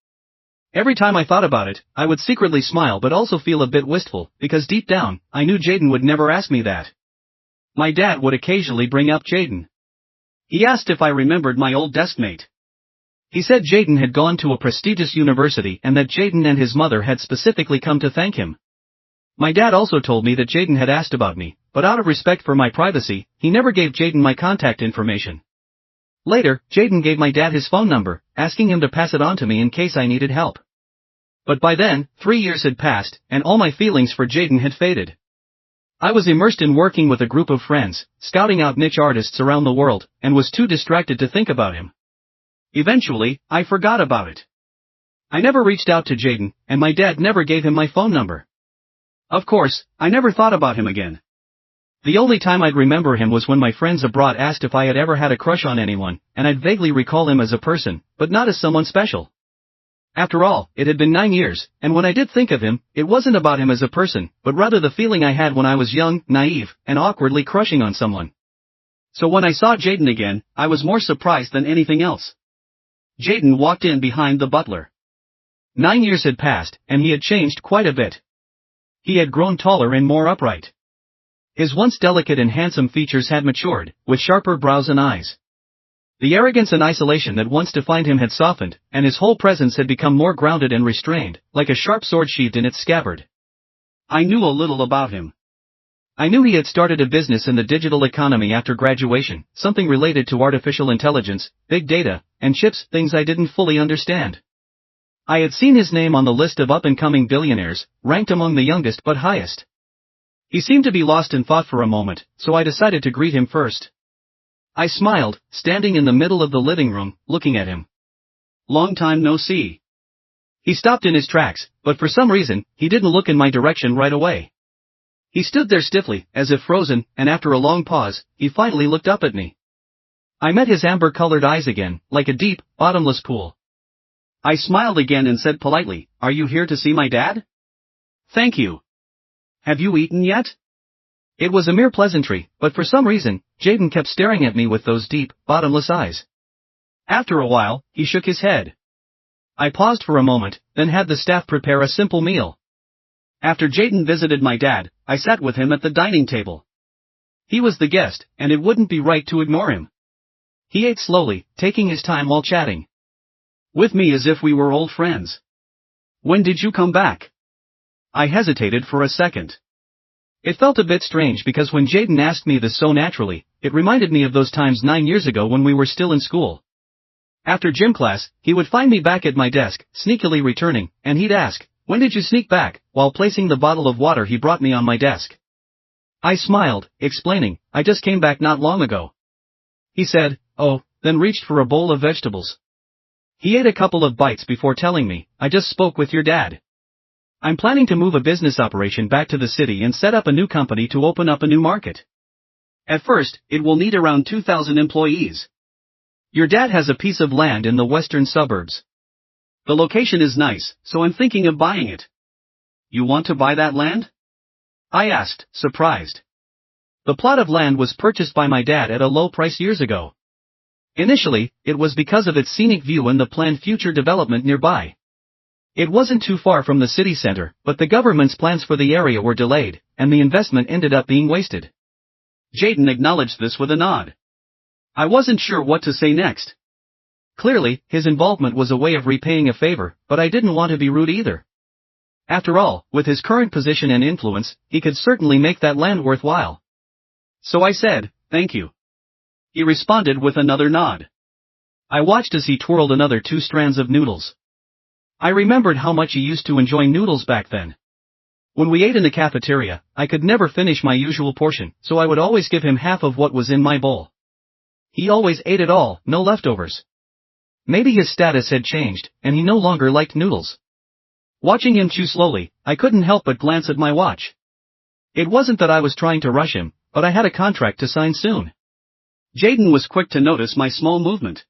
Every time I thought about it, I would secretly smile but also feel a bit wistful, because deep down, I knew Jaden would never ask me that. My dad would occasionally bring up Jaden. He asked if I remembered my old deskmate. He said Jaden had gone to a prestigious university and that Jaden and his mother had specifically come to thank him. My dad also told me that Jaden had asked about me, but out of respect for my privacy, he never gave Jaden my contact information. Later, Jaden gave my dad his phone number, asking him to pass it on to me in case I needed help. But by then, 3 years had passed, and all my feelings for Jaden had faded. I was immersed in working with a group of friends, scouting out niche artists around the world, and was too distracted to think about him. Eventually, I forgot about it. I never reached out to Jaden, and my dad never gave him my phone number. Of course, I never thought about him again. The only time I'd remember him was when my friends abroad asked if I had ever had a crush on anyone, and I'd vaguely recall him as a person, but not as someone special. After all, it had been 9 years, and when I did think of him, it wasn't about him as a person, but rather the feeling I had when I was young, naive, and awkwardly crushing on someone. So when I saw Jaden again, I was more surprised than anything else. Jaden walked in behind the butler. 9 years had passed, and he had changed quite a bit. He had grown taller and more upright. His once delicate and handsome features had matured, with sharper brows and eyes. The arrogance and isolation that once defined him had softened, and his whole presence had become more grounded and restrained, like a sharp sword sheathed in its scabbard. I knew a little about him. I knew he had started a business in the digital economy after graduation, something related to artificial intelligence, big data, and chips, things I didn't fully understand. I had seen his name on the list of up-and-coming billionaires, ranked among the youngest but highest. He seemed to be lost in thought for a moment, so I decided to greet him first. I smiled, standing in the middle of the living room, looking at him. "Long time no see." He stopped in his tracks, but for some reason, he didn't look in my direction right away. He stood there stiffly, as if frozen, and after a long pause, he finally looked up at me. I met his amber-colored eyes again, like a deep, bottomless pool. I smiled again and said politely, "Are you here to see my dad?" "Thank you. Have you eaten yet?" It was a mere pleasantry, but for some reason, Jaden kept staring at me with those deep, bottomless eyes. After a while, he shook his head. I paused for a moment, then had the staff prepare a simple meal. After Jaden visited my dad, I sat with him at the dining table. He was the guest, and it wouldn't be right to ignore him. He ate slowly, taking his time while chatting with me as if we were old friends. "When did you come back?" I hesitated for a second. It felt a bit strange because when Jaden asked me this so naturally, it reminded me of those times 9 years ago when we were still in school. After gym class, he would find me back at my desk, sneakily returning, and he'd ask, "When did you sneak back?" while placing the bottle of water he brought me on my desk. I smiled, explaining, "I just came back not long ago." He said, "Oh," then reached for a bowl of vegetables. He ate a couple of bites before telling me, "I just spoke with your dad. I'm planning to move a business operation back to the city and set up a new company to open up a new market. At first, it will need around 2,000 employees. Your dad has a piece of land in the western suburbs. The location is nice, so I'm thinking of buying it." "You want to buy that land?" I asked, surprised. The plot of land was purchased by my dad at a low price years ago. Initially, it was because of its scenic view and the planned future development nearby. It wasn't too far from the city center, but the government's plans for the area were delayed, and the investment ended up being wasted. Jaden acknowledged this with a nod. I wasn't sure what to say next. Clearly, his involvement was a way of repaying a favor, but I didn't want to be rude either. After all, with his current position and influence, he could certainly make that land worthwhile. So I said, "Thank you." He responded with another nod. I watched as he twirled another 2 strands of noodles. I remembered how much he used to enjoy noodles back then. When we ate in the cafeteria, I could never finish my usual portion, so I would always give him half of what was in my bowl. He always ate it all, no leftovers. Maybe his status had changed, and he no longer liked noodles. Watching him chew slowly, I couldn't help but glance at my watch. It wasn't that I was trying to rush him, but I had a contract to sign soon. Jaden was quick to notice my small movement.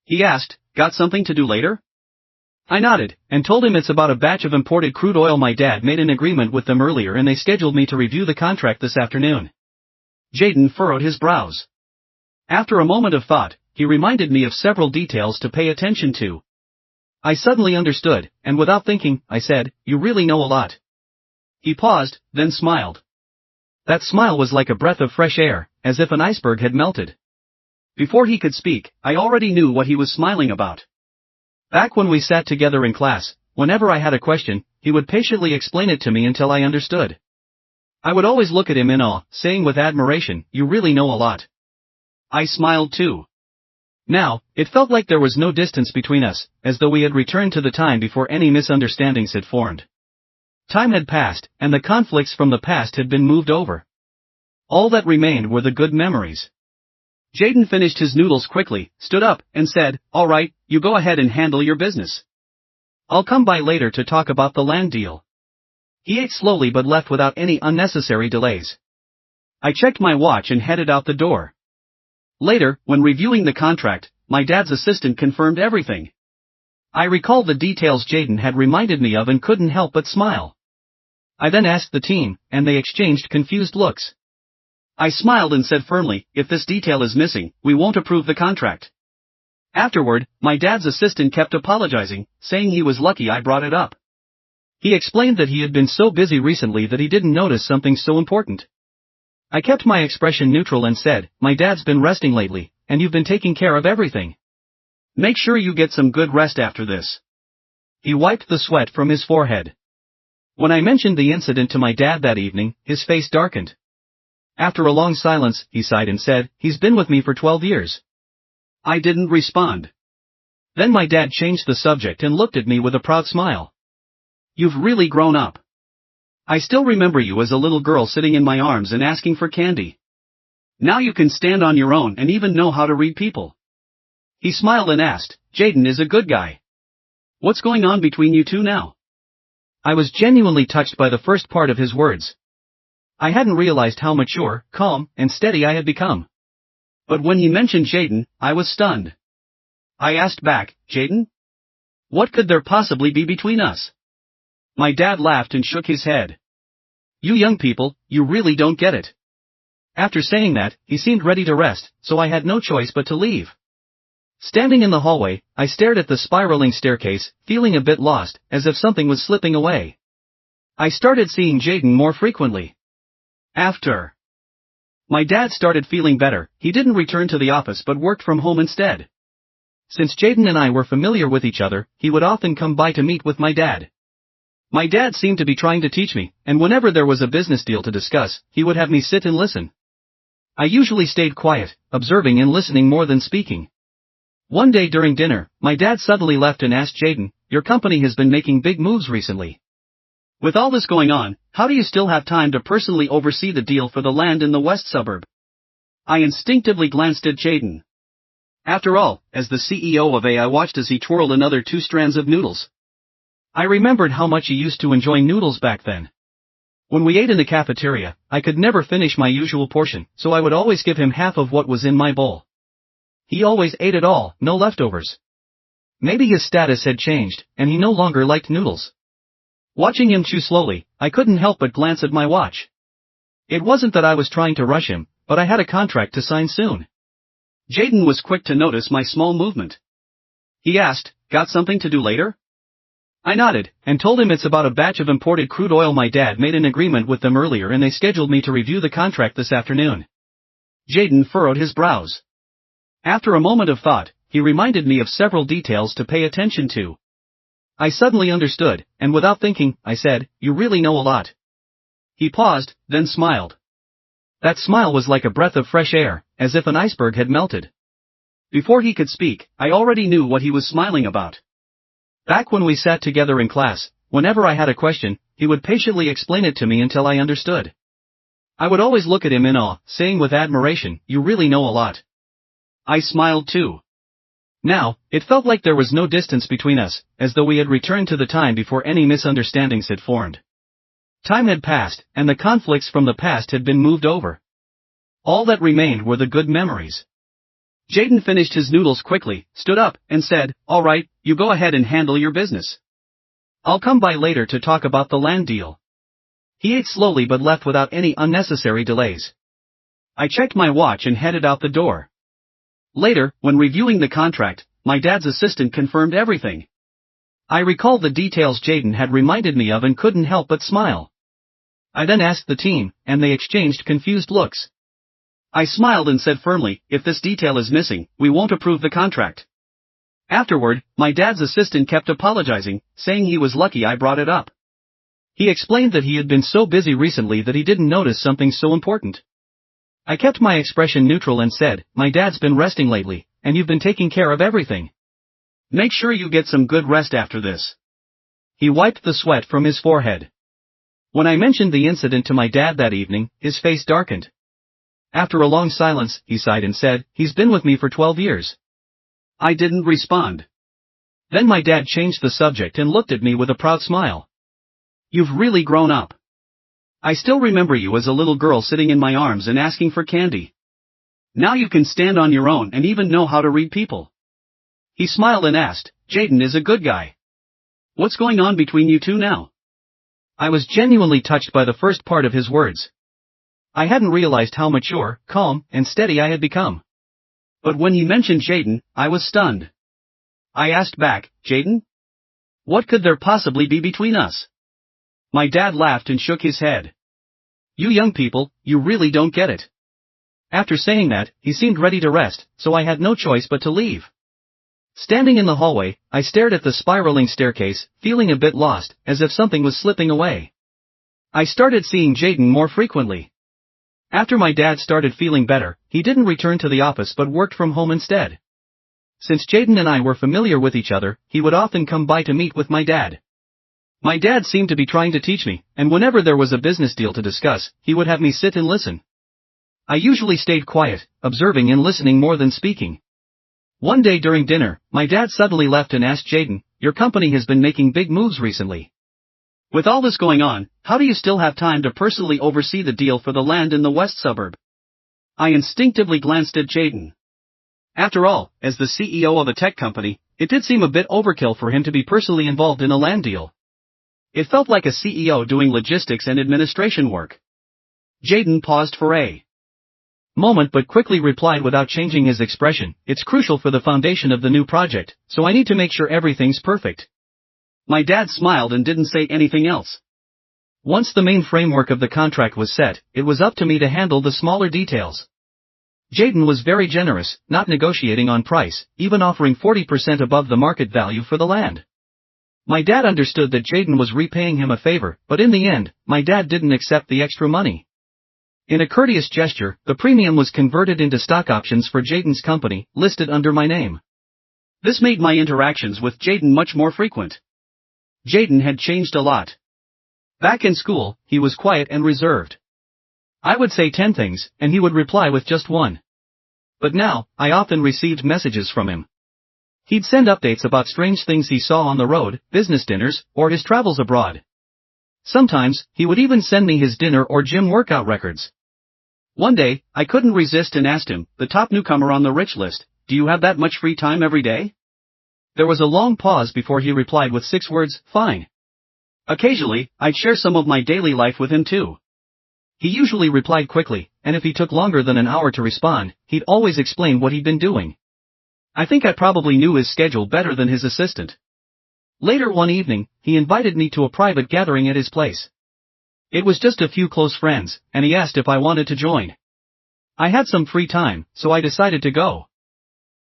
He asked, "Got something to do later?" I nodded, and told him it's about a batch of imported crude oil. My dad made an agreement with them earlier and they scheduled me to review the contract this afternoon. Jaden furrowed his brows. After a moment of thought, he reminded me of several details to pay attention to. I suddenly understood, and without thinking, I said, "You really know a lot." He paused, then smiled. That smile was like a breath of fresh air, as if an iceberg had melted. Before he could speak, I already knew what he was smiling about. Back when we sat together in class, whenever I had a question, he would patiently explain it to me until I understood. I would always look at him in awe, saying with admiration, "You really know a lot." I smiled too. Now, it felt like there was no distance between us, as though we had returned to the time before any misunderstandings had formed. Time had passed, and the conflicts from the past had been moved over. All that remained were the good memories. Jaden finished his noodles quickly, stood up, and said, "All right, you go ahead and handle your business. I'll come by later to talk about the land deal." He ate slowly but left without any unnecessary delays. I checked my watch and headed out the door. Later, when reviewing the contract, my dad's assistant confirmed everything. I recalled the details Jaden had reminded me of and couldn't help but smile. I then asked the team, and they exchanged confused looks. I smiled and said firmly, "If this detail is missing, we won't approve the contract." Afterward, my dad's assistant kept apologizing, saying he was lucky I brought it up. He explained that he had been so busy recently that he didn't notice something so important. I kept my expression neutral and said, "My dad's been resting lately, and you've been taking care of everything. Make sure you get some good rest after this." He wiped the sweat from his forehead. When I mentioned the incident to my dad that evening, his face darkened. After a long silence, he sighed and said, "He's been with me for 12 years. I didn't respond. Then my dad changed the subject and looked at me with a proud smile. "You've really grown up. I still remember you as a little girl sitting in my arms and asking for candy. Now you can stand on your own and even know how to read people." He smiled and asked, "Jaden is a good guy. What's going on between you two now?" I was genuinely touched by the first part of his words. I hadn't realized how mature, calm, and steady I had become. But when he mentioned Jaden, I was stunned. I asked back, "Jaden? What could there possibly be between us?" My dad laughed and shook his head. "You young people, you really don't get it." After saying that, he seemed ready to rest, so I had no choice but to leave. Standing in the hallway, I stared at the spiraling staircase, feeling a bit lost, as if something was slipping away. I started seeing Jaden more frequently. After my dad started feeling better, he didn't return to the office but worked from home instead. Since Jaden and I were familiar with each other, he would often come by to meet with my dad. My dad seemed to be trying to teach me, and whenever there was a business deal to discuss, he would have me sit and listen. I usually stayed quiet, observing and listening more than speaking. One day during dinner, my dad suddenly left and asked Jaden, "Your company has been making big moves recently. With all this going on, how do you still have time to personally oversee the deal for the land in the west suburb?" I instinctively glanced at Jaden. After all, as the CEO of I watched as he twirled another 2 strands of noodles. I remembered how much he used to enjoy noodles back then. When we ate in the cafeteria, I could never finish my usual portion, so I would always give him half of what was in my bowl. He always ate it all, no leftovers. Maybe his status had changed, and he no longer liked noodles. Watching him chew slowly, I couldn't help but glance at my watch. It wasn't that I was trying to rush him, but I had a contract to sign soon. Jaden was quick to notice my small movement. He asked, "Got something to do later?" I nodded, and told him it's about a batch of imported crude oil. My dad made an agreement with them earlier and they scheduled me to review the contract this afternoon. Jaden furrowed his brows. After a moment of thought, he reminded me of several details to pay attention to. I suddenly understood, and without thinking, I said, "You really know a lot." He paused, then smiled. That smile was like a breath of fresh air, as if an iceberg had melted. Before he could speak, I already knew what he was smiling about. Back when we sat together in class, whenever I had a question, he would patiently explain it to me until I understood. I would always look at him in awe, saying with admiration, "You really know a lot." I smiled too. Now, it felt like there was no distance between us, as though we had returned to the time before any misunderstandings had formed. Time had passed, and the conflicts from the past had been moved over. All that remained were the good memories. Jaden finished his noodles quickly, stood up, and said, "All right, you go ahead and handle your business. I'll come by later to talk about the land deal." He ate slowly but left without any unnecessary delays. I checked my watch and headed out the door. Later, when reviewing the contract, my dad's assistant confirmed everything. I recalled the details Jaden had reminded me of and couldn't help but smile. I then asked the team, and they exchanged confused looks. I smiled and said firmly, "If this detail is missing, we won't approve the contract." Afterward, my dad's assistant kept apologizing, saying he was lucky I brought it up. He explained that he had been so busy recently that he didn't notice something so important. I kept my expression neutral and said, "My dad's been resting lately, and you've been taking care of everything. Make sure you get some good rest after this." He wiped the sweat from his forehead. When I mentioned the incident to my dad that evening, his face darkened. After a long silence, he sighed and said, "He's been with me for 12 years. I didn't respond. Then my dad changed the subject and looked at me with a proud smile. "You've really grown up. I still remember you as a little girl sitting in my arms and asking for candy. Now you can stand on your own and even know how to read people." He smiled and asked, "Jaden is a good guy. What's going on between you two now?" I was genuinely touched by the first part of his words. I hadn't realized how mature, calm, and steady I had become. But when he mentioned Jaden, I was stunned. I asked back, "Jaden? What could there possibly be between us?" My dad laughed and shook his head. "You young people, you really don't get it." After saying that, he seemed ready to rest, so I had no choice but to leave. Standing in the hallway, I stared at the spiraling staircase, feeling a bit lost, as if something was slipping away. I started seeing Jaden more frequently. After my dad started feeling better, he didn't return to the office but worked from home instead. Since Jaden and I were familiar with each other, he would often come by to meet with my dad. My dad seemed to be trying to teach me, and whenever there was a business deal to discuss, he would have me sit and listen. I usually stayed quiet, observing and listening more than speaking. One day during dinner, my dad suddenly left and asked Jaden, "Your company has been making big moves recently. With all this going on, how do you still have time to personally oversee the deal for the land in the west suburb?" I instinctively glanced at Jaden. After all, as the CEO of a tech company, it did seem a bit overkill for him to be personally involved in a land deal. It felt like a CEO doing logistics and administration work. Jaden paused for a moment but quickly replied without changing his expression, "It's crucial for the foundation of the new project, so I need to make sure everything's perfect." My dad smiled and didn't say anything else. Once the main framework of the contract was set, it was up to me to handle the smaller details. Jaden was very generous, not negotiating on price, even offering 40% above the market value for the land. My dad understood that Jaden was repaying him a favor, but in the end, my dad didn't accept the extra money. In a courteous gesture, the premium was converted into stock options for Jaden's company, listed under my name. This made my interactions with Jaden much more frequent. Jaden had changed a lot. Back in school, he was quiet and reserved. I would say 10 things, and he would reply with just one. But now, I often received messages from him. He'd send updates about strange things he saw on the road, business dinners, or his travels abroad. Sometimes, he would even send me his dinner or gym workout records. One day, I couldn't resist and asked him, the top newcomer on the rich list, "Do you have that much free time every day?" There was a long pause before he replied with 6 words, "Fine." Occasionally, I'd share some of my daily life with him too. He usually replied quickly, and if he took longer than an hour to respond, he'd always explain what he'd been doing. I think I probably knew his schedule better than his assistant. Later one evening, he invited me to a private gathering at his place. It was just a few close friends, and he asked if I wanted to join. I had some free time, so I decided to go.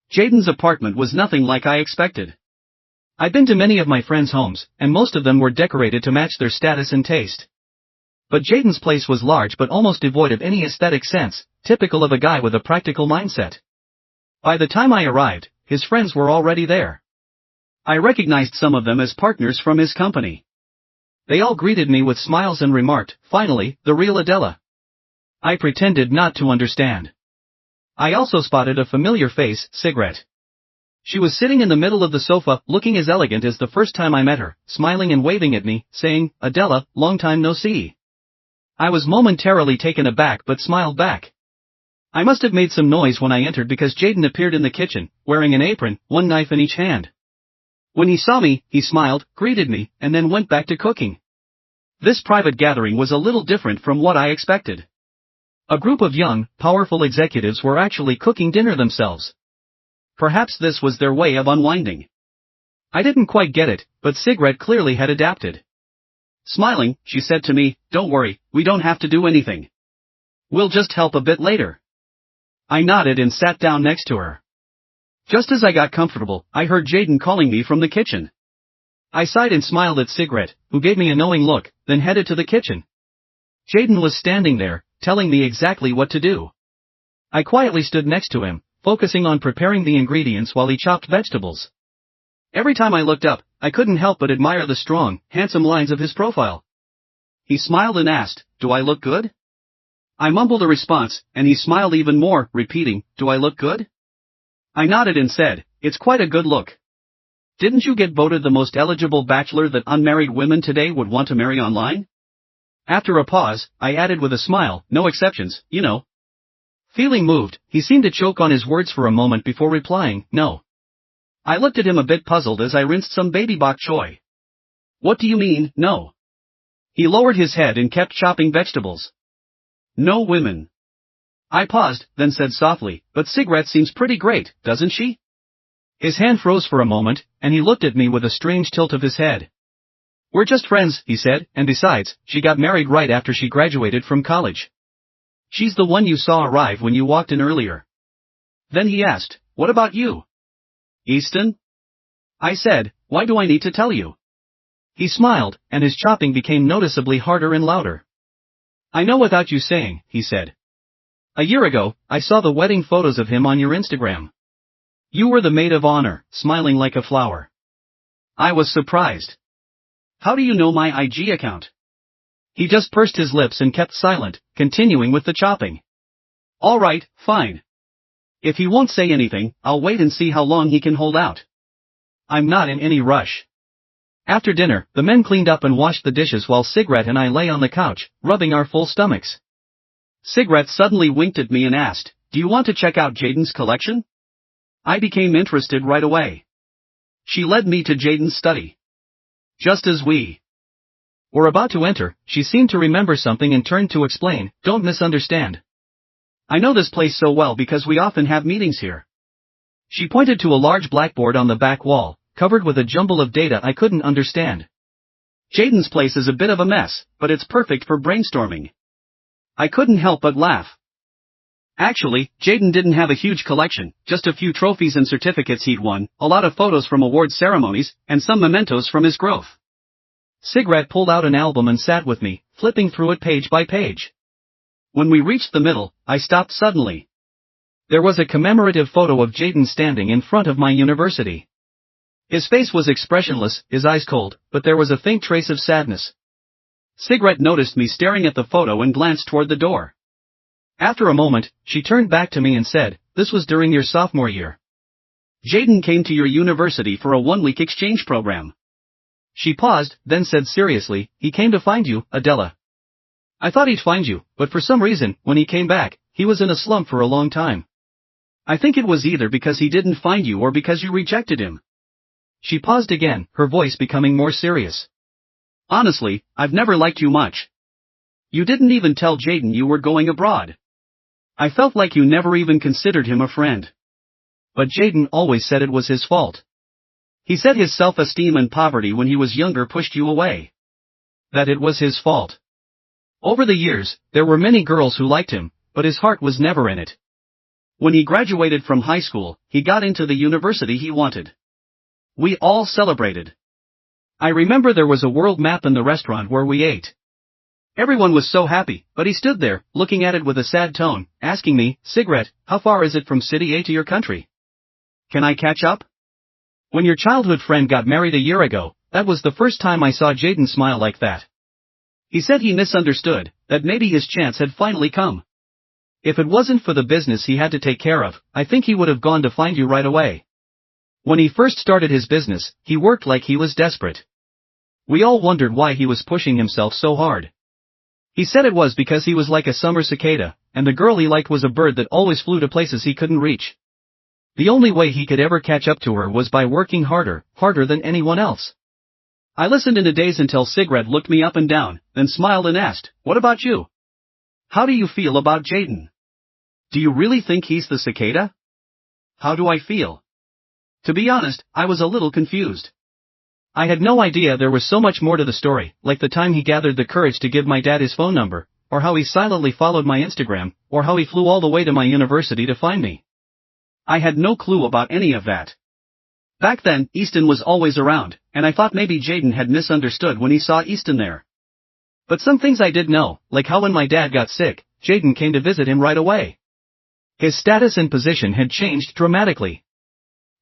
Jaden's apartment was nothing like I expected. I'd been to many of my friends' homes, and most of them were decorated to match their status and taste. But Jaden's place was large but almost devoid of any aesthetic sense, typical of a guy with a practical mindset. By the time I arrived, his friends were already there. I recognized some of them as partners from his company. They all greeted me with smiles and remarked, "Finally, the real Adela." I pretended not to understand. I also spotted a familiar face, Cigarette. She was sitting in the middle of the sofa, looking as elegant as the first time I met her, smiling and waving at me, saying, "Adela, long time no see." I was momentarily taken aback but smiled back. I must have made some noise when I entered because Jaden appeared in the kitchen, wearing an apron, one knife in each hand. When he saw me, he smiled, greeted me, and then went back to cooking. This private gathering was a little different from what I expected. A group of young, powerful executives were actually cooking dinner themselves. Perhaps this was their way of unwinding. I didn't quite get it, but Sigrid clearly had adapted. Smiling, she said to me, "Don't worry, we don't have to do anything. We'll just help a bit later." I nodded and sat down next to her. Just as I got comfortable, I heard Jaden calling me from the kitchen. I sighed and smiled at Sigrid, who gave me a knowing look, then headed to the kitchen. Jaden was standing there, telling me exactly what to do. I quietly stood next to him, focusing on preparing the ingredients while he chopped vegetables. Every time I looked up, I couldn't help but admire the strong, handsome lines of his profile. He smiled and asked, "Do I look good?" I mumbled a response, and he smiled even more, repeating, "Do I look good?" I nodded and said, "It's quite a good look. Didn't you get voted the most eligible bachelor that unmarried women today would want to marry online?" After a pause, I added with a smile, "No exceptions, you know." Feeling moved, he seemed to choke on his words for a moment before replying, "No." I looked at him a bit puzzled as I rinsed some baby bok choy. "What do you mean, no?" He lowered his head and kept chopping vegetables. "No women." I paused, then said softly, "But Sigrid seems pretty great, doesn't she?" His hand froze for a moment, and he looked at me with a strange tilt of his head. "We're just friends," he said, "and besides, she got married right after she graduated from college. She's the one you saw arrive when you walked in earlier." Then he asked, "What about you?" "Easton?" I said, "Why do I need to tell you?" He smiled, and his chopping became noticeably harder and louder. "I know without you saying," he said. "A year ago, I saw the wedding photos of him on your Instagram. You were the maid of honor, smiling like a flower." I was surprised. "How do you know my IG account?" He just pursed his lips and kept silent, continuing with the chopping. "All right, fine. If he won't say anything, I'll wait and see how long he can hold out. I'm not in any rush." After dinner, the men cleaned up and washed the dishes while Sigrid and I lay on the couch, rubbing our full stomachs. Sigrid suddenly winked at me and asked, "Do you want to check out Jaden's collection?" I became interested right away. She led me to Jaden's study. Just as we were about to enter, she seemed to remember something and turned to explain, "Don't misunderstand. I know this place so well because we often have meetings here." She pointed to a large blackboard on the back wall, covered with a jumble of data I couldn't understand. "Jaden's place is a bit of a mess, but it's perfect for brainstorming." I couldn't help but laugh. Actually, Jaden didn't have a huge collection, just a few trophies and certificates he'd won, a lot of photos from award ceremonies, and some mementos from his growth. Sigrid pulled out an album and sat with me, flipping through it page by page. When we reached the middle, I stopped suddenly. There was a commemorative photo of Jaden standing in front of my university. His face was expressionless, his eyes cold, but there was a faint trace of sadness. Sigrid noticed me staring at the photo and glanced toward the door. After a moment, she turned back to me and said, "This was during your sophomore year. Jaden came to your university for a one-week exchange program." She paused, then said seriously, "He came to find you, Adela. I thought he'd find you, but for some reason, when he came back, he was in a slump for a long time. I think it was either because he didn't find you or because you rejected him." She paused again, her voice becoming more serious. "Honestly, I've never liked you much. You didn't even tell Jaden you were going abroad. I felt like you never even considered him a friend. But Jaden always said it was his fault. He said his self-esteem and poverty when he was younger pushed you away. That it was his fault. Over the years, there were many girls who liked him, but his heart was never in it. When he graduated from high school, he got into the university he wanted. We all celebrated. I remember there was a world map in the restaurant where we ate. Everyone was so happy, but he stood there, looking at it with a sad tone, asking me, "Sigrid, how far is it from City A to your country? Can I catch up?" When your childhood friend got married a year ago, that was the first time I saw Jaden smile like that. He said he misunderstood, that maybe his chance had finally come. If it wasn't for the business he had to take care of, I think he would have gone to find you right away. When he first started his business, he worked like he was desperate. We all wondered why he was pushing himself so hard. He said it was because he was like a summer cicada, and the girl he liked was a bird that always flew to places he couldn't reach. The only way he could ever catch up to her was by working harder than anyone else. I listened in a daze until Sigrid looked me up and down, then smiled and asked, "What about you? How do you feel about Jaden? Do you really think he's the cicada?" How do I feel? To be honest, I was a little confused. I had no idea there was so much more to the story, like the time he gathered the courage to give my dad his phone number, or how he silently followed my Instagram, or how he flew all the way to my university to find me. I had no clue about any of that. Back then, Easton was always around, and I thought maybe Jaden had misunderstood when he saw Easton there. But some things I did know, like how when my dad got sick, Jaden came to visit him right away. His status and position had changed dramatically.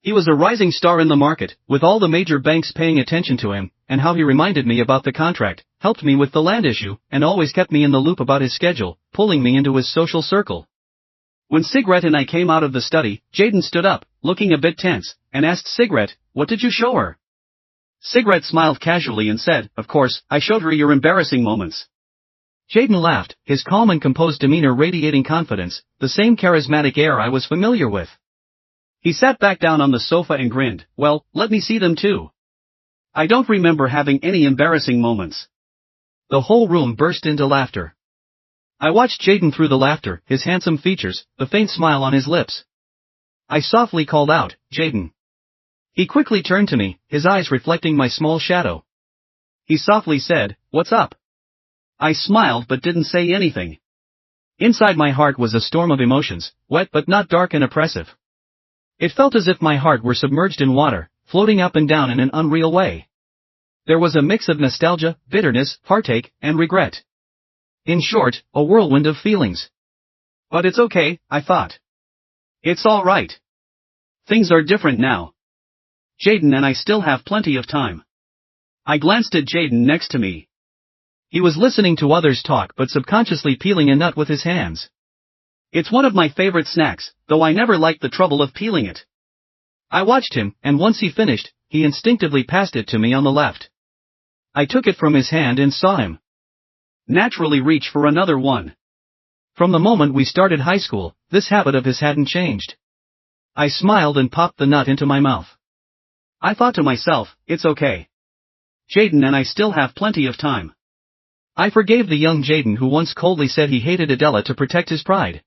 He was a rising star in the market, with all the major banks paying attention to him, and how he reminded me about the contract, helped me with the land issue, and always kept me in the loop about his schedule, pulling me into his social circle. When Sigrid and I came out of the study, Jaden stood up, looking a bit tense, and asked Sigrid, "What did you show her?" Sigrid smiled casually and said, "Of course, I showed her your embarrassing moments." Jaden laughed, his calm and composed demeanor radiating confidence, the same charismatic air I was familiar with. He sat back down on the sofa and grinned, "Well, let me see them too. I don't remember having any embarrassing moments." The whole room burst into laughter. I watched Jaden through the laughter, his handsome features, the faint smile on his lips. I softly called out, "Jaden." He quickly turned to me, his eyes reflecting my small shadow. He softly said, "What's up?" I smiled but didn't say anything. Inside my heart was a storm of emotions, wet but not dark and oppressive. It felt as if my heart were submerged in water, floating up and down in an unreal way. There was a mix of nostalgia, bitterness, heartache, and regret. In short, a whirlwind of feelings. But it's okay, I thought. It's all right. Things are different now. Jaden and I still have plenty of time. I glanced at Jaden next to me. He was listening to others talk but subconsciously peeling a nut with his hands. It's one of my favorite snacks, though I never liked the trouble of peeling it. I watched him, and once he finished, he instinctively passed it to me on the left. I took it from his hand and saw him naturally reach for another one. From the moment we started high school, this habit of his hadn't changed. I smiled and popped the nut into my mouth. I thought to myself, it's okay. Jaden and I still have plenty of time. I forgave the young Jaden who once coldly said he hated Adela to protect his pride.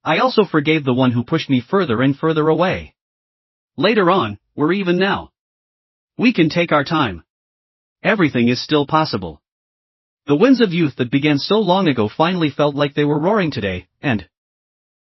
I also forgave the one who pushed me further and further away. Later on, we're even now. We can take our time. Everything is still possible. The winds of youth that began so long ago finally felt like they were roaring today, and